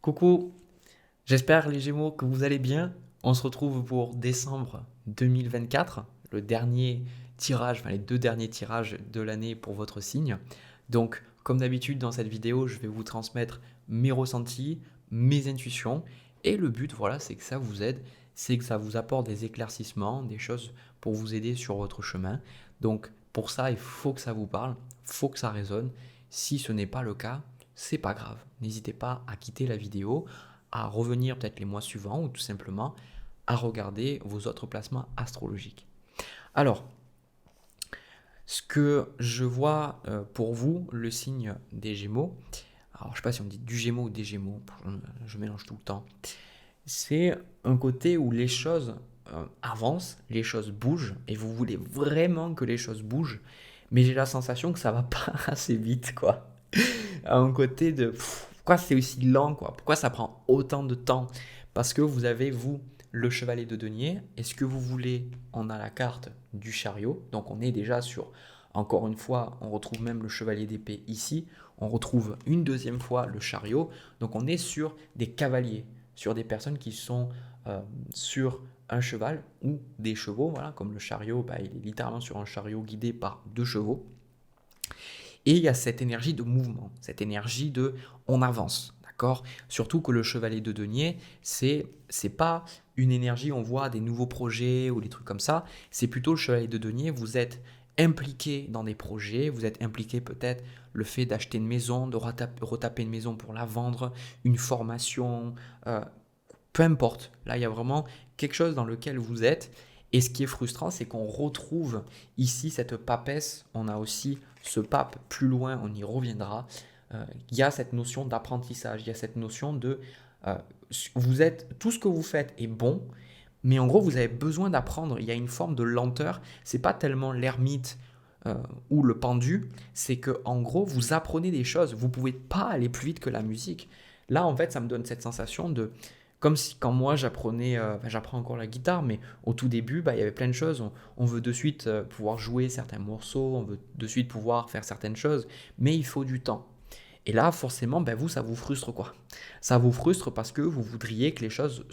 Coucou, j'espère les Gémeaux que vous allez bien. On se retrouve pour décembre 2024, le dernier tirage, enfin les deux derniers tirages de l'année pour votre signe. Donc, comme d'habitude dans cette vidéo, je vais vous transmettre mes ressentis, mes intuitions. Et le but, voilà, c'est que ça vous aide, c'est que ça vous apporte des éclaircissements, des choses pour vous aider sur votre chemin. Donc, pour ça, il faut que ça vous parle, il faut que ça résonne. Si ce n'est pas le cas, c'est pas grave. N'hésitez pas à quitter la vidéo, à revenir peut-être les mois suivants ou tout simplement à regarder vos autres placements astrologiques. Alors, ce que je vois pour vous, le signe des Gémeaux, alors je ne sais pas si on dit du Gémeaux ou des Gémeaux, je mélange tout le temps, c'est un côté où les choses avancent, les choses bougent, et vous voulez vraiment que les choses bougent, mais j'ai la sensation que ça va pas assez vite, quoi. Un côté de pourquoi c'est aussi lent, quoi? Pourquoi ça prend autant de temps? Parce que vous avez, vous, le chevalier de denier. Est-ce que vous voulez, on a la carte du chariot, donc on est déjà sur, encore une fois, on retrouve même le chevalier d'épée ici, on retrouve une deuxième fois le chariot, donc on est sur des cavaliers, sur des personnes qui sont sur un cheval ou des chevaux, voilà, comme le chariot, bah, il est littéralement sur un chariot guidé par deux chevaux. Et il y a cette énergie de mouvement, cette énergie de on avance, d'accord? Surtout que le chevalier de denier, c'est pas une énergie, on voit des nouveaux projets ou des trucs comme ça, c'est plutôt le chevalier de denier, vous êtes impliqué dans des projets, vous êtes impliqué peut-être le fait d'acheter une maison, de retaper une maison pour la vendre, une formation, euh, peu importe. Là, il y a vraiment quelque chose dans lequel vous êtes. Et ce qui est frustrant, c'est qu'on retrouve ici cette papesse. On a aussi ce pape plus loin, on y reviendra. Il y a cette notion d'apprentissage, il y a cette notion de euh, vous êtes tout ce que vous faites est bon, mais en gros vous avez besoin d'apprendre. Il y a une forme de lenteur. C'est pas tellement l'ermite ou le pendu, c'est que en gros vous apprenez des choses. Vous pouvez pas aller plus vite que la musique. Là en fait ça me donne cette sensation de comme si quand moi j'apprenais, j'apprends encore la guitare, mais au tout début, bah, il y avait plein de choses. On veut de suite pouvoir jouer certains morceaux, on veut de suite pouvoir faire certaines choses, mais il faut du temps. Et là, forcément, ben vous, ça vous frustre quoi. Ça vous frustre parce que vous voudriez que les choses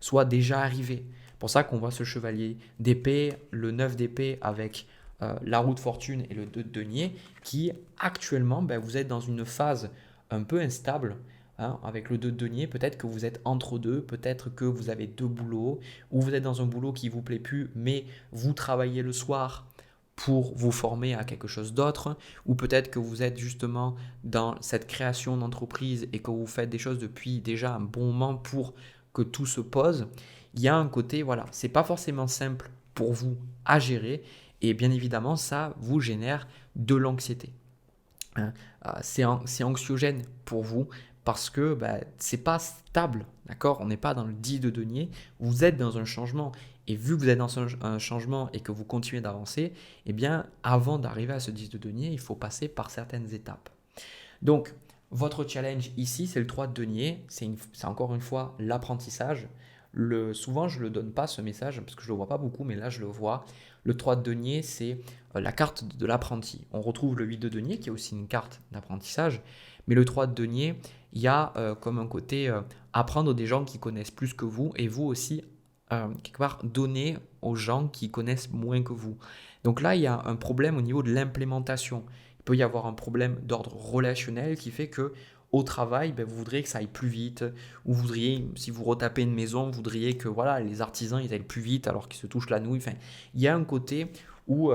soient déjà arrivées. C'est pour ça qu'on voit ce chevalier d'épée, le 9 d'épée avec la roue de fortune et le 2 de denier, qui actuellement, ben, vous êtes dans une phase un peu instable. Hein, avec le 2 de denier, peut-être que vous êtes entre deux, peut-être que vous avez deux boulots, ou vous êtes dans un boulot qui ne vous plaît plus, mais vous travaillez le soir pour vous former à quelque chose d'autre, ou peut-être que vous êtes justement dans cette création d'entreprise et que vous faites des choses depuis déjà un bon moment pour que tout se pose. Il y a un côté, voilà, c'est pas forcément simple pour vous à gérer, et bien évidemment, ça vous génère de l'anxiété. Hein. C'est anxiogène pour vous parce que bah, c'est pas stable, d'accord? On n'est pas dans le 10 de denier, vous êtes dans un changement. Et vu que vous êtes dans un changement et que vous continuez d'avancer, eh bien, avant d'arriver à ce 10 de denier, il faut passer par certaines étapes. Donc, votre challenge ici, c'est le 3 de denier. C'est encore une fois l'apprentissage. Souvent, je ne le donne pas ce message parce que je ne le vois pas beaucoup, mais là, je le vois. Le 3 de denier, c'est la carte de l'apprenti. On retrouve le 8 de denier qui est aussi une carte d'apprentissage. Mais le 3 de denier, il y a comme un côté apprendre des gens qui connaissent plus que vous et vous aussi, quelque part, donner aux gens qui connaissent moins que vous. Donc là, il y a un problème au niveau de l'implémentation. Il peut y avoir un problème d'ordre relationnel qui fait que au travail, ben, vous voudriez que ça aille plus vite, ou vous voudriez, si vous retapez une maison, vous voudriez que voilà, les artisans ils aillent plus vite alors qu'ils se touchent la nouille. Enfin, il y a un côté où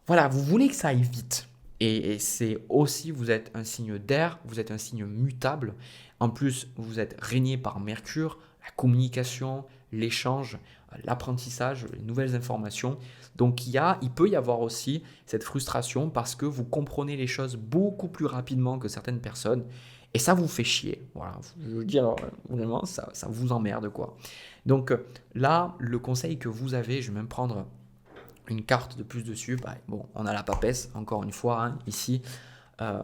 voilà, vous voulez que ça aille vite. Et c'est aussi, vous êtes un signe d'air, vous êtes un signe mutable. En plus, vous êtes régné par Mercure, la communication, l'échange, l'apprentissage, les nouvelles informations. Donc il peut y avoir aussi cette frustration parce que vous comprenez les choses beaucoup plus rapidement que certaines personnes et ça vous fait chier. Voilà, je veux dire vraiment ça vous emmerde quoi. Donc là, le conseil que vous avez, je vais même prendre une carte de plus dessus. Bah, bon, on a la papesse encore une fois hein, ici. Euh,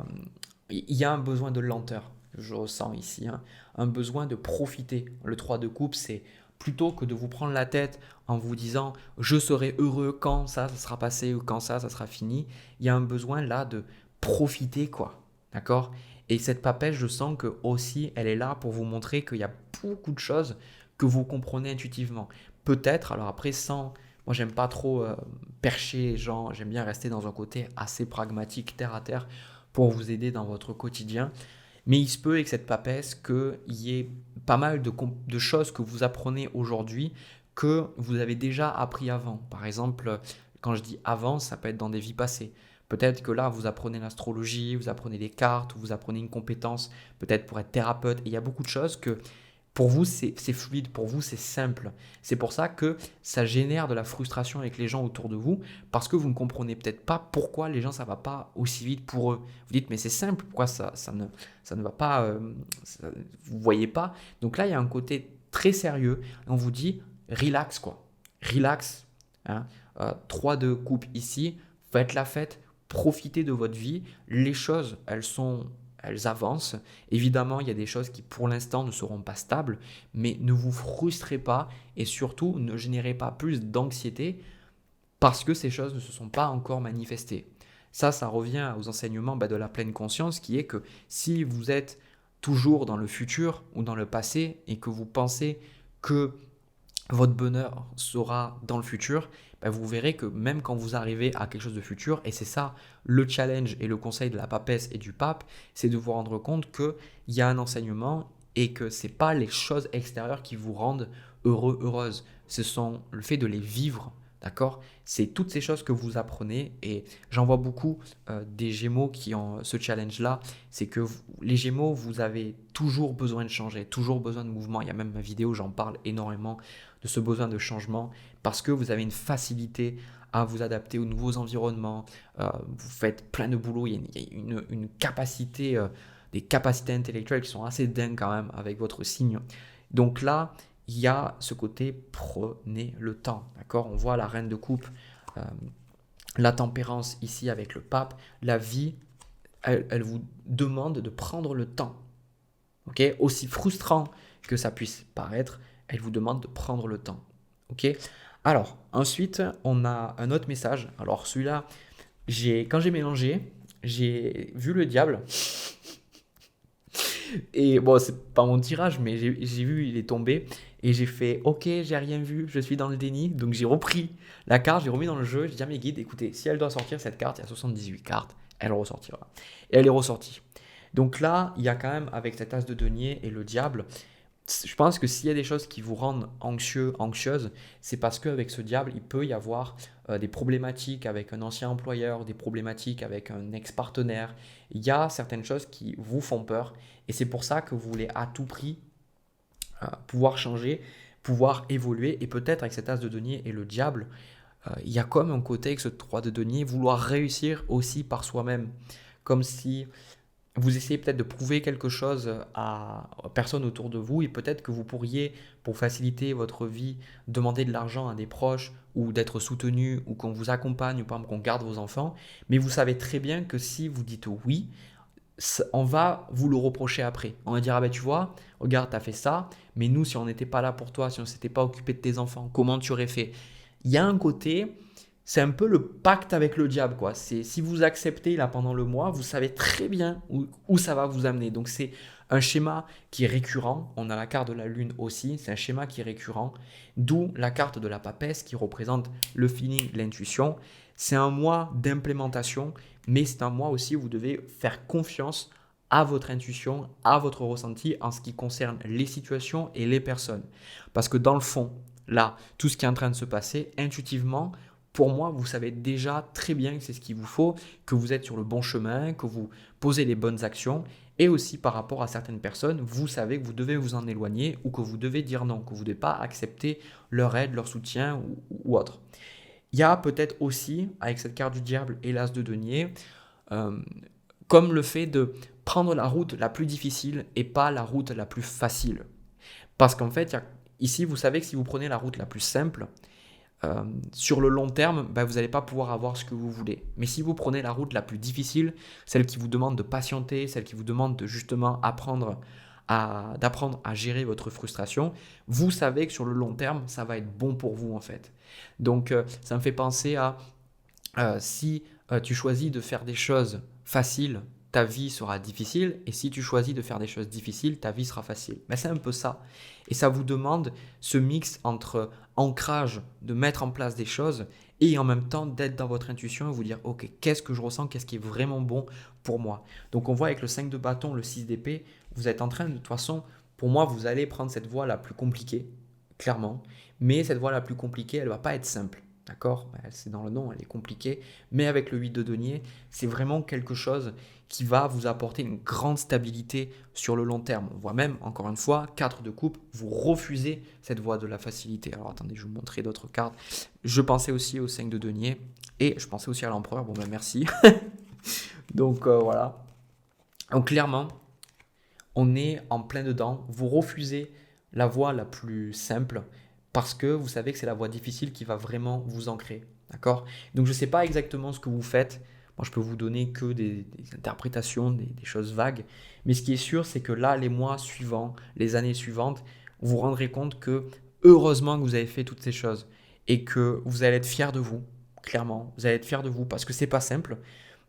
il y a un besoin de lenteur que je ressens ici, hein. Un besoin de profiter. Le 3 de coupe, c'est plutôt que de vous prendre la tête en vous disant je serai heureux quand ça sera passé ou quand ça sera fini. Il y a un besoin là de profiter quoi, d'accord? Et cette papesse, je sens que aussi, elle est là pour vous montrer qu'il y a beaucoup de choses que vous comprenez intuitivement. Peut-être, alors après, moi, j'aime pas trop percher les gens, j'aime bien rester dans un côté assez pragmatique, terre à terre, pour vous aider dans votre quotidien. Mais il se peut avec cette papesse qu'il y ait pas mal de choses que vous apprenez aujourd'hui que vous avez déjà appris avant. Par exemple, quand je dis avant, ça peut être dans des vies passées. Peut-être que là, vous apprenez l'astrologie, vous apprenez les cartes, vous apprenez une compétence, peut-être pour être thérapeute. Et il y a beaucoup de choses que pour vous, c'est fluide, pour vous, c'est simple. C'est pour ça que ça génère de la frustration avec les gens autour de vous, parce que vous ne comprenez peut-être pas pourquoi les gens, ça ne va pas aussi vite pour eux. Vous dites, mais c'est simple, pourquoi ça ne va pas, vous ne voyez pas. Donc là, il y a un côté très sérieux. On vous dit, relax, quoi. Relax. Hein. 3 de coupe ici, faites la fête, profitez de votre vie. Les choses, elles avancent. Évidemment, il y a des choses qui pour l'instant ne seront pas stables, mais ne vous frustrez pas et surtout ne générez pas plus d'anxiété parce que ces choses ne se sont pas encore manifestées. Ça revient aux enseignements de la pleine conscience qui est que si vous êtes toujours dans le futur ou dans le passé et que vous pensez que votre bonheur sera dans le futur, vous verrez que même quand vous arrivez à quelque chose de futur, et c'est ça le challenge et le conseil de la papesse et du pape, c'est de vous rendre compte qu'il y a un enseignement et que ce n'est pas les choses extérieures qui vous rendent heureux, heureuse. Ce sont le fait de les vivre, d'accord? C'est toutes ces choses que vous apprenez et j'en vois beaucoup des Gémeaux qui ont ce challenge-là, c'est que les Gémeaux, vous avez toujours besoin de changer, toujours besoin de mouvement. Il y a même ma vidéo, j'en parle énormément de ce besoin de changement parce que vous avez une facilité à vous adapter aux nouveaux environnements, vous faites plein de boulot, il y a une capacité, des capacités intellectuelles qui sont assez dingues quand même avec votre signe. Donc là, il y a ce côté prenez le temps, d'accord? On voit la reine de coupe, la tempérance ici avec le pape, la vie, elle vous demande de prendre le temps, ok? Aussi frustrant que ça puisse paraître, elle vous demande de prendre le temps, ok? Alors, ensuite, on a un autre message. Alors, celui-là, quand j'ai mélangé, j'ai vu le diable. Et bon, c'est pas mon tirage, mais j'ai vu, il est tombé. Et j'ai fait, ok, j'ai rien vu, je suis dans le déni. Donc j'ai repris la carte, j'ai remis dans le jeu. J'ai dit à mes guides, écoutez, si elle doit sortir cette carte, il y a 78 cartes, elle ressortira. Et elle est ressortie. Donc là, il y a quand même, avec cette as de denier et le diable, je pense que s'il y a des choses qui vous rendent anxieux, anxieuse, c'est parce qu'avec ce diable, il peut y avoir des problématiques avec un ancien employeur, des problématiques avec un ex-partenaire. Il y a certaines choses qui vous font peur et c'est pour ça que vous voulez à tout prix pouvoir changer, pouvoir évoluer et peut-être avec cet as de denier et le diable, il y a comme un côté avec ce 3 de denier, vouloir réussir aussi par soi-même. Comme si vous essayez peut-être de prouver quelque chose à personne autour de vous et peut-être que vous pourriez, pour faciliter votre vie, demander de l'argent à des proches ou d'être soutenu ou qu'on vous accompagne ou par exemple qu'on garde vos enfants. Mais vous savez très bien que si vous dites oui, on va vous le reprocher après. On va dire, ah ben tu vois, regarde, tu as fait ça, mais nous, si on n'était pas là pour toi, si on ne s'était pas occupé de tes enfants, comment tu aurais fait? Il y a un côté, c'est un peu le pacte avec le diable, quoi. C'est si vous acceptez là pendant le mois, vous savez très bien où ça va vous amener. Donc c'est un schéma qui est récurrent. On a la carte de la lune aussi, c'est un schéma qui est récurrent. D'où la carte de la papesse qui représente le feeling, l'intuition. C'est un mois d'implémentation, mais c'est un mois aussi où vous devez faire confiance à votre intuition, à votre ressenti en ce qui concerne les situations et les personnes. Parce que dans le fond, là, tout ce qui est en train de se passer, intuitivement, pour moi, vous savez déjà très bien que c'est ce qu'il vous faut, que vous êtes sur le bon chemin, que vous posez les bonnes actions. Et aussi par rapport à certaines personnes, vous savez que vous devez vous en éloigner ou que vous devez dire non, que vous ne devez pas accepter leur aide, leur soutien ou autre. Il y a peut-être aussi, avec cette carte du diable et l'as de denier, euh, comme le fait de prendre la route la plus difficile et pas la route la plus facile. Parce qu'en fait, ici, vous savez que si vous prenez la route la plus simple, sur le long terme, vous n'allez pas pouvoir avoir ce que vous voulez. Mais si vous prenez la route la plus difficile, celle qui vous demande de patienter, celle qui vous demande de justement d'apprendre à gérer votre frustration, vous savez que sur le long terme, ça va être bon pour vous en fait. Donc ça me fait penser à si tu choisis de faire des choses faciles ta vie sera difficile, et si tu choisis de faire des choses difficiles, ta vie sera facile. Mais c'est un peu ça. Et ça vous demande ce mix entre ancrage, de mettre en place des choses, et en même temps d'être dans votre intuition et vous dire, ok, qu'est-ce que je ressens, qu'est-ce qui est vraiment bon pour moi. Donc on voit avec le 5 de bâton, le 6 d'épée, vous êtes en train de toute façon, pour moi, vous allez prendre cette voie la plus compliquée, clairement. Mais cette voie la plus compliquée, elle ne va pas être simple. D'accord? C'est dans le nom, elle est compliquée. Mais avec le 8 de denier, c'est vraiment quelque chose qui va vous apporter une grande stabilité sur le long terme. On voit même, encore une fois, 4 de coupe, vous refusez cette voie de la facilité. Alors attendez, je vais vous montrer d'autres cartes. Je pensais aussi au 5 de denier et je pensais aussi à l'empereur. Bon ben merci. Donc voilà. Donc clairement, on est en plein dedans. Vous refusez la voie la plus simple parce que vous savez que c'est la voie difficile qui va vraiment vous ancrer. D'accord? Donc je ne sais pas exactement ce que vous faites. Moi, je peux vous donner que des interprétations, des choses vagues. Mais ce qui est sûr, c'est que là, les mois suivants, les années suivantes, vous vous rendrez compte que heureusement que vous avez fait toutes ces choses et que vous allez être fiers de vous. Clairement, vous allez être fiers de vous parce que c'est pas simple.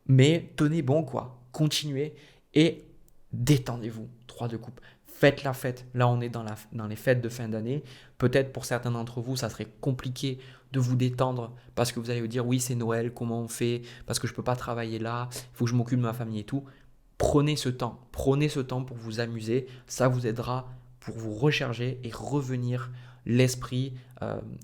Mais tenez bon, quoi. Continuez et détendez-vous. 3 de coupe. Faites la fête. Là, on est dans les fêtes de fin d'année. Peut-être pour certains d'entre vous, ça serait compliqué de vous détendre parce que vous allez vous dire oui, c'est Noël, comment on fait? Parce que je ne peux pas travailler là, il faut que je m'occupe de ma famille et tout. Prenez ce temps. Prenez ce temps pour vous amuser. Ça vous aidera pour vous recharger et revenir l'esprit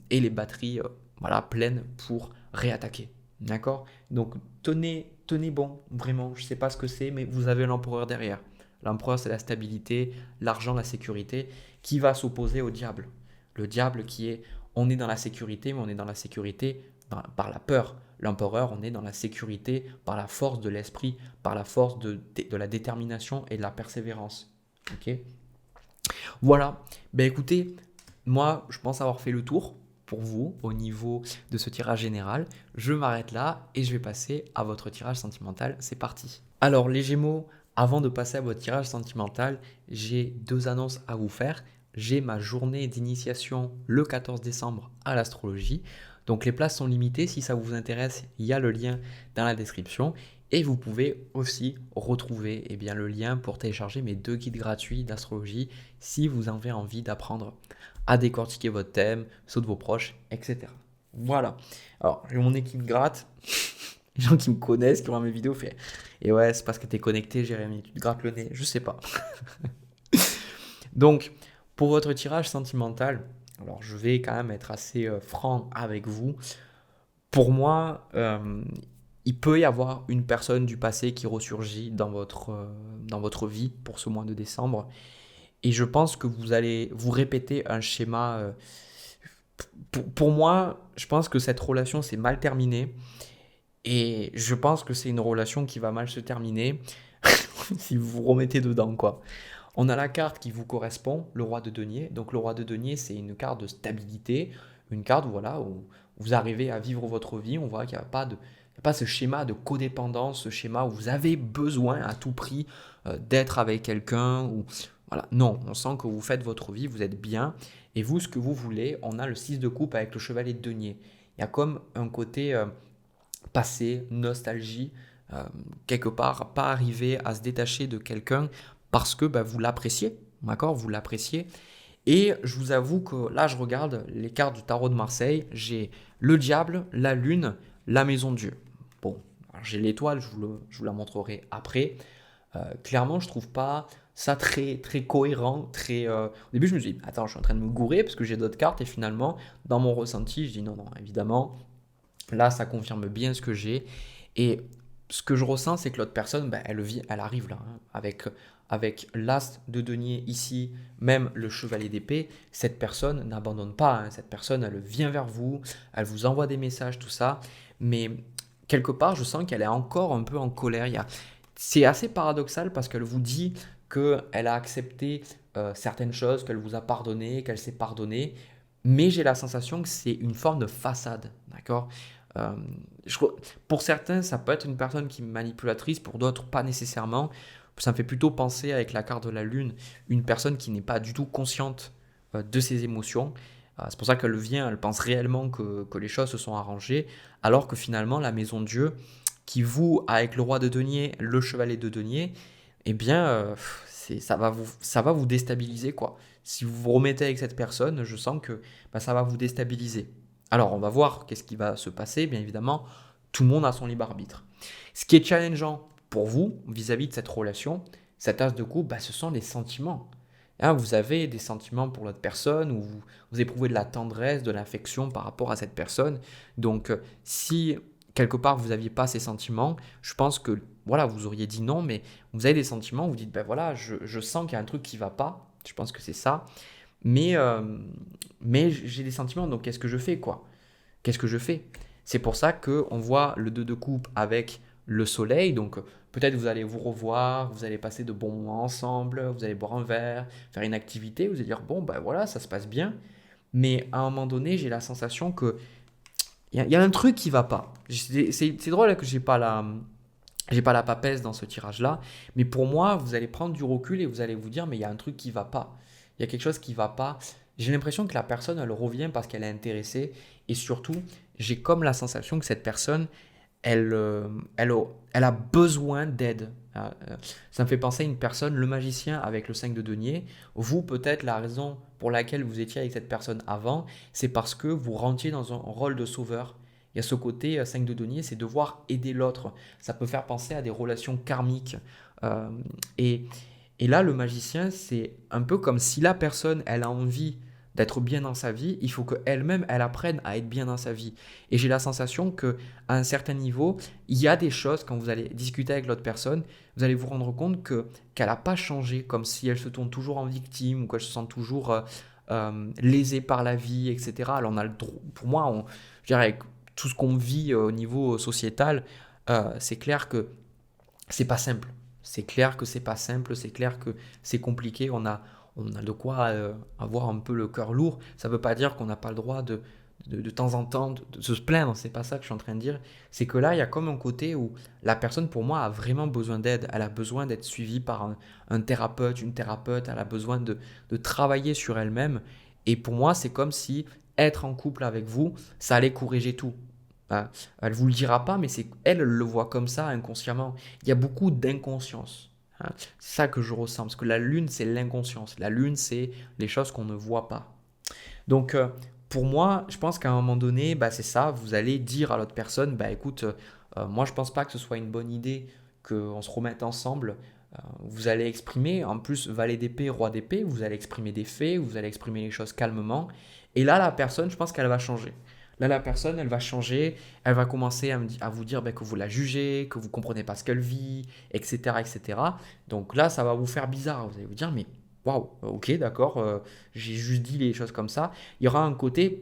et les batteries voilà, pleines pour réattaquer. D'accord? Donc, tenez bon, vraiment. Je ne sais pas ce que c'est, mais vous avez l'empereur derrière. L'empereur, c'est la stabilité, l'argent, la sécurité, qui va s'opposer au diable. Le diable qui est, on est dans la sécurité, mais on est dans la sécurité par la peur. L'empereur, on est dans la sécurité par la force de l'esprit, par la force de la détermination et de la persévérance. Ok? Voilà. Ben écoutez, moi, je pense avoir fait le tour pour vous au niveau de ce tirage général. Je m'arrête là et je vais passer à votre tirage sentimental. C'est parti. Alors, les Gémeaux, avant de passer à votre tirage sentimental, j'ai 2 annonces à vous faire. J'ai ma journée d'initiation le 14 décembre à l'astrologie. Donc les places sont limitées. Si ça vous intéresse, il y a le lien dans la description. Et vous pouvez aussi retrouver le lien pour télécharger mes 2 guides gratuits d'astrologie si vous avez envie d'apprendre à décortiquer votre thème, ceux de vos proches, etc. Voilà. Alors, j'ai mon équipe gratte. Les gens qui me connaissent, qui ont mes vidéos, fait et ouais, c'est parce que tu es connecté, Jérémy, tu te grattes le nez. Je sais pas. Donc, pour votre tirage sentimental, alors je vais quand même être assez franc avec vous. Pour moi, il peut y avoir une personne du passé qui ressurgit dans votre vie pour ce mois de décembre. Et je pense que vous allez vous répéter un schéma. Pour moi, je pense que cette relation s'est mal terminée. Et je pense que c'est une relation qui va mal se terminer si vous vous remettez dedans, quoi. On a la carte qui vous correspond, le roi de denier. Donc le roi de denier, c'est une carte de stabilité, une carte voilà, où vous arrivez à vivre votre vie. On voit qu'il n'y a pas ce schéma de codépendance, ce schéma où vous avez besoin à tout prix d'être avec quelqu'un. Voilà. Non, on sent que vous faites votre vie, vous êtes bien. Et vous, ce que vous voulez, on a le 6 de coupe avec le chevalier de denier. Il y a comme un côté passé, nostalgie, quelque part, pas arriver à se détacher de quelqu'un parce que vous l'appréciez, d'accord? Vous l'appréciez. Et je vous avoue que là, je regarde les cartes du tarot de Marseille. J'ai le diable, la lune, la maison de Dieu. Bon, j'ai l'étoile, je vous la montrerai après. Clairement, je trouve pas ça très, très cohérent. Au début, je me suis dit, attends, je suis en train de me gourer parce que j'ai d'autres cartes. Et finalement, dans mon ressenti, je dis non, évidemment, là, ça confirme bien ce que j'ai. Et ce que je ressens, c'est que l'autre personne, elle arrive là, hein, avec l'as de denier ici, même le chevalier d'épée. Cette personne n'abandonne pas, hein. Cette personne, elle vient vers vous, elle vous envoie des messages, tout ça. Mais quelque part, je sens qu'elle est encore un peu en colère. C'est assez paradoxal parce qu'elle vous dit qu'elle a accepté certaines choses, qu'elle vous a pardonné, qu'elle s'est pardonnée. Mais j'ai la sensation que c'est une forme de façade, d'accord? Euh, pour certains, ça peut être une personne qui est manipulatrice, pour d'autres, pas nécessairement. Ça me fait plutôt penser, avec la carte de la lune, une personne qui n'est pas du tout consciente de ses émotions. C'est pour ça qu'elle pense réellement que les choses se sont arrangées, alors que finalement, la maison de Dieu, qui vous, avec le roi de denier, le chevalier de denier, eh bien, ça va vous déstabiliser, quoi. Si vous vous remettez avec cette personne, je sens que ça va vous déstabiliser. Alors, on va voir qu'est-ce qui va se passer. Bien évidemment, tout le monde a son libre arbitre. Ce qui est challengeant pour vous vis-à-vis de cette relation, cette as de coupe, ce sont les sentiments. Hein, vous avez des sentiments pour l'autre personne, ou vous éprouvez de la tendresse, de l'affection par rapport à cette personne. Donc, si quelque part vous n'aviez pas ces sentiments, je pense que voilà, vous auriez dit non, mais vous avez des sentiments, vous dites voilà, je sens qu'il y a un truc qui ne va pas. Je pense que c'est ça. Mais, j'ai des sentiments, donc qu'est-ce que je fais, quoi? Qu'est-ce que je fais? C'est pour ça qu'on voit le 2 de coupe avec le soleil. Donc peut-être vous allez vous revoir, vous allez passer de bons moments ensemble, vous allez boire un verre, faire une activité, vous allez dire bon, voilà, ça se passe bien. Mais à un moment donné, j'ai la sensation que il y a un truc qui va pas. C'est drôle que j'ai pas la papesse dans ce tirage-là, mais pour moi, vous allez prendre du recul et vous allez vous dire, mais il y a un truc qui va pas. Il y a quelque chose qui va pas. J'ai l'impression que la personne, elle revient parce qu'elle est intéressée, et surtout, j'ai comme la sensation que cette personne, elle a besoin d'aide. Ça me fait penser à une personne, le magicien avec le 5 de denier. Vous, peut-être, la raison pour laquelle vous étiez avec cette personne avant, c'est parce que vous rentiez dans un rôle de sauveur. Il y a ce côté 5 de denier, c'est devoir aider l'autre. Ça peut faire penser à des relations karmiques. Euh, et, et là, le magicien, c'est un peu comme si la personne, elle a envie d'être bien dans sa vie, il faut qu'elle-même, elle apprenne à être bien dans sa vie. Et j'ai la sensation qu'à un certain niveau, il y a des choses, quand vous allez discuter avec l'autre personne, vous allez vous rendre compte qu'elle n'a pas changé, comme si elle se tourne toujours en victime ou qu'elle se sent toujours lésée par la vie, etc. Alors on a le droit, pour moi, je dirais, avec tout ce qu'on vit au niveau sociétal, c'est clair que c'est pas simple. C'est clair que c'est pas simple, c'est clair que c'est compliqué. On a de quoi avoir un peu le cœur lourd. Ça ne veut pas dire qu'on n'a pas le droit de temps en temps de se plaindre. C'est pas ça que je suis en train de dire. C'est que là, il y a comme un côté où la personne, pour moi, a vraiment besoin d'aide. Elle a besoin d'être suivie par un thérapeute, une thérapeute. Elle a besoin de travailler sur elle-même. Et pour moi, c'est comme si être en couple avec vous, ça allait corriger tout. Elle ne vous le dira pas, mais c'est elle le voit comme ça inconsciemment. Il y a beaucoup d'inconscience. C'est ça que je ressens, parce que la lune, c'est l'inconscience. La lune, c'est les choses qu'on ne voit pas. Donc, pour moi, je pense qu'à un moment donné, c'est ça, vous allez dire à l'autre personne, écoute, moi, je pense pas que ce soit une bonne idée qu'on se remette ensemble. Vous allez exprimer, en plus, valet d'épée, roi d'épée, vous allez exprimer des faits, vous allez exprimer les choses calmement. Et là, la personne, je pense qu'elle va changer. Là, la personne, elle va changer, elle va commencer à vous dire que vous la jugez, que vous ne comprenez pas ce qu'elle vit, etc., etc. Donc là, ça va vous faire bizarre. Vous allez vous dire, mais waouh, ok, d'accord, j'ai juste dit les choses comme ça. Il y aura un côté,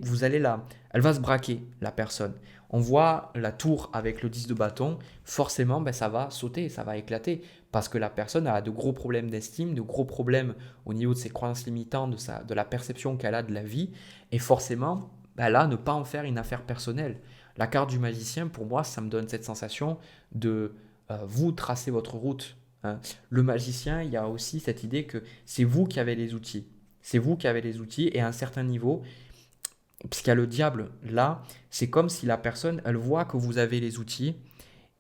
elle va se braquer, la personne. On voit la tour avec le 10 de bâton, forcément, ça va sauter, ça va éclater, parce que la personne a de gros problèmes d'estime, de gros problèmes au niveau de ses croyances limitantes, de la perception qu'elle a de la vie, et forcément, là, ne pas en faire une affaire personnelle. La carte du magicien, pour moi, ça me donne cette sensation de vous tracer votre route. Hein. Le magicien, il y a aussi cette idée que c'est vous qui avez les outils. C'est vous qui avez les outils et à un certain niveau, puisqu'il y a le diable là, c'est comme si la personne, elle voit que vous avez les outils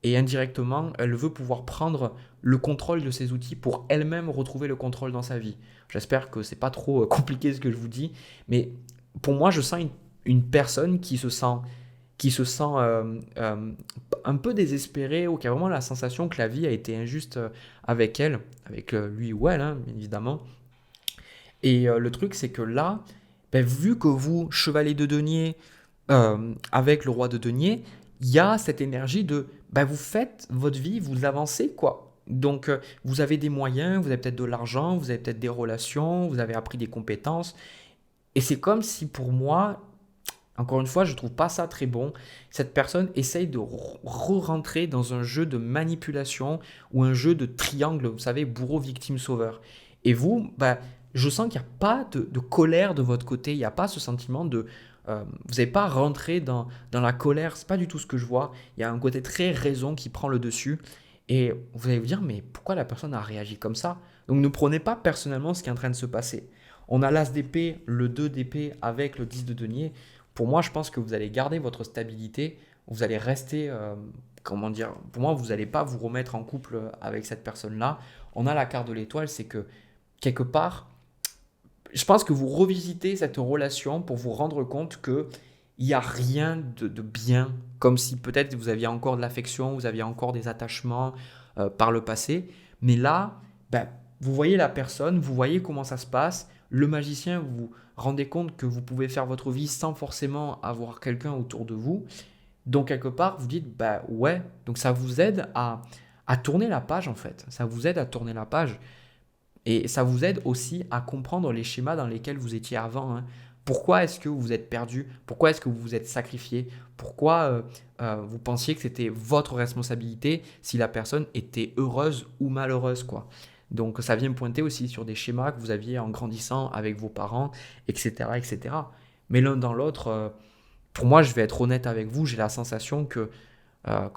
et indirectement, elle veut pouvoir prendre le contrôle de ces outils pour elle-même retrouver le contrôle dans sa vie. J'espère que c'est pas trop compliqué ce que je vous dis, mais pour moi, je sens une personne qui se sent un peu désespérée ou qui a vraiment la sensation que la vie a été injuste avec elle, avec lui ou elle, hein, bien évidemment. Et le truc, c'est que là, vu que vous, chevalier de denier, avec le roi de denier, il y a cette énergie de vous faites votre vie, vous avancez quoi. Donc vous avez des moyens, vous avez peut-être de l'argent, vous avez peut-être des relations, vous avez appris des compétences. Et c'est comme si pour moi, encore une fois, je ne trouve pas ça très bon. Cette personne essaye de re-rentrer dans un jeu de manipulation ou un jeu de triangle, vous savez, bourreau, victime, sauveur. Et vous, je sens qu'il n'y a pas de colère de votre côté, il n'y a pas ce sentiment de... vous n'avez pas rentré dans la colère, c'est pas du tout ce que je vois. Il y a un côté très raison qui prend le dessus. Et vous allez vous dire, mais pourquoi la personne a réagi comme ça? Donc ne prenez pas personnellement ce qui est en train de se passer. On a l'as d'épée, le 2 d'épée avec le 10 de denier. Pour moi, je pense que vous allez garder votre stabilité, vous allez rester comment dire, pour moi, vous n'allez pas vous remettre en couple avec cette personne-là. On a la carte de l'étoile, c'est que quelque part, je pense que vous revisitez cette relation pour vous rendre compte que il n'y a rien de bien, comme si peut-être vous aviez encore de l'affection, vous aviez encore des attachements par le passé. Mais là, ben, vous voyez la personne, vous voyez comment ça se passe. Le magicien, vous vous rendez compte que vous pouvez faire votre vie sans forcément avoir quelqu'un autour de vous. Donc, quelque part, vous dites, bah ouais, donc ça vous aide à tourner la page en fait. Ça vous aide à tourner la page. Et ça vous aide aussi à comprendre les schémas dans lesquels vous étiez avant, hein. Pourquoi est-ce que vous vous êtes perdu? Pourquoi est-ce que vous vous êtes sacrifié? Pourquoi vous pensiez que c'était votre responsabilité si la personne était heureuse ou malheureuse, quoi. Donc ça vient pointer aussi sur des schémas que vous aviez en grandissant avec vos parents, etc. etc. Mais l'un dans l'autre, pour moi, je vais être honnête avec vous, j'ai la sensation que, bah,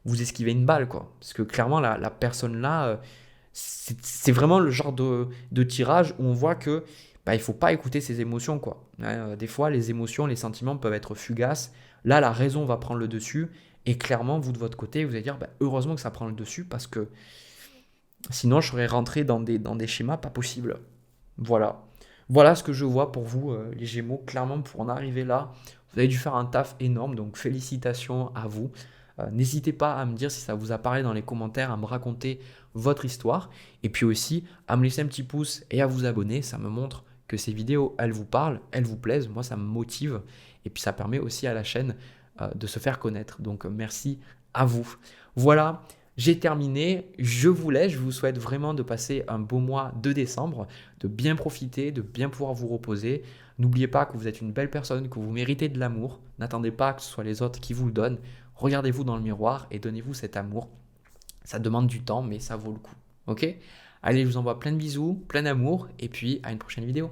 vous esquivez une balle, quoi. Parce que clairement, la personne là, c'est vraiment le genre de tirage où on voit que bah, il faut pas écouter ses émotions, quoi. Des fois, les émotions, les sentiments peuvent être fugaces. Là, la raison va prendre le dessus. Et clairement, vous de votre côté, vous allez dire, bah, heureusement que ça prend le dessus parce que sinon, je serais rentré dans des schémas pas possibles. Voilà. Voilà ce que je vois pour vous, les Gémeaux. Clairement, pour en arriver là, vous avez dû faire un taf énorme, donc félicitations à vous. N'hésitez pas à me dire si ça vous a parlé dans les commentaires, à me raconter votre histoire, et puis aussi à me laisser un petit pouce et à vous abonner. Ça me montre que ces vidéos, elles vous parlent, elles vous plaisent. Moi, ça me motive, et puis ça permet aussi à la chaîne de se faire connaître. Donc, merci à vous. Voilà. J'ai terminé, je vous laisse, je vous souhaite vraiment de passer un beau mois de décembre, de bien profiter, de bien pouvoir vous reposer. N'oubliez pas que vous êtes une belle personne, que vous méritez de l'amour. N'attendez pas que ce soit les autres qui vous le donnent. Regardez-vous dans le miroir et donnez-vous cet amour. Ça demande du temps, mais ça vaut le coup. Ok? Allez, je vous envoie plein de bisous, plein d'amour, et puis à une prochaine vidéo.